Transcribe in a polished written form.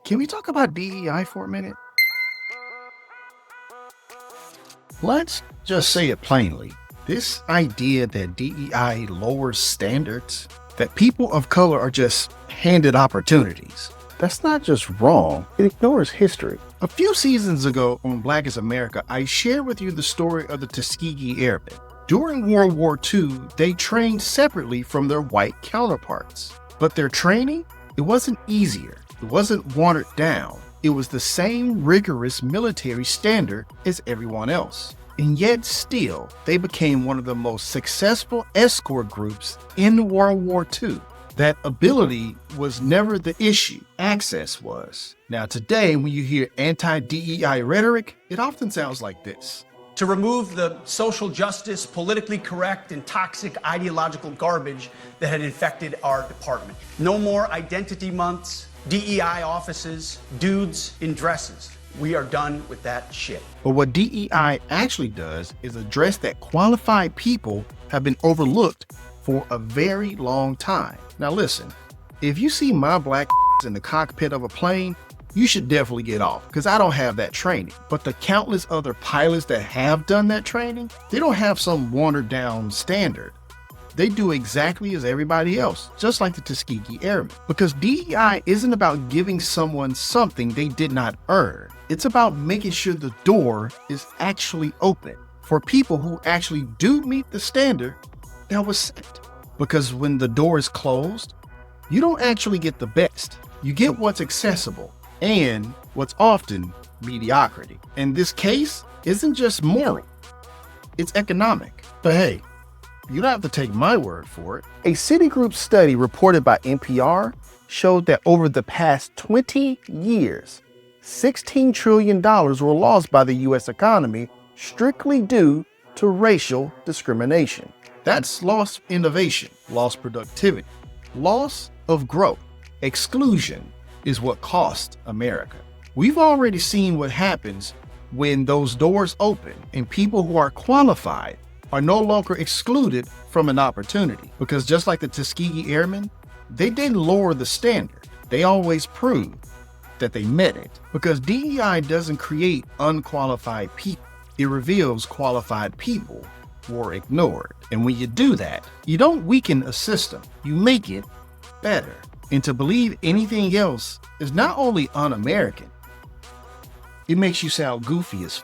Can we talk about DEI for a minute? Let's just say it plainly. This idea that DEI lowers standards, that people of color are just handed opportunities, that's not just wrong, it ignores history. A few seasons ago on Black is America, I shared with you the story of the Tuskegee Airmen. During World War II, they trained separately from their white counterparts. But their training, it wasn't easier. It wasn't watered down. It was the same rigorous military standard as everyone else. And yet still, they became one of the most successful escort groups in World War II. That ability was never the issue. Access was. Now today, when you hear anti-DEI rhetoric, it often sounds like this. To remove the social justice, politically correct, and toxic ideological garbage that had infected our department. No more identity months, DEI offices, dudes in dresses. We are done with that shit. But what DEI actually does is address that qualified people have been overlooked for a very long time. Now listen, if you see my black in the cockpit of a plane, you should definitely get off, because I don't have that training. But the countless other pilots that have done that training, they don't have some watered down standard. They do exactly as everybody else, just like the Tuskegee Airmen. Because DEI isn't about giving someone something they did not earn. It's about making sure the door is actually open for people who actually do meet the standard that was set. Because when the door is closed, you don't actually get the best. You get what's accessible and what's often mediocrity. And this case isn't just moral, it's economic. But hey, you don't have to take my word for it. A Citigroup study reported by NPR showed that over the past 20 years, $16 trillion were lost by the US economy strictly due to racial discrimination. That's lost innovation, lost productivity, loss of growth. Exclusion is what cost America. We've already seen what happens when those doors open and people who are qualified are no longer excluded from an opportunity. Because just like the Tuskegee Airmen, they didn't lower the standard. They always proved that they met it. Because DEI doesn't create unqualified people. It reveals qualified people were ignored. And when you do that, you don't weaken a system, you make it better. And to believe anything else is not only un-American, it makes you sound goofy as f***.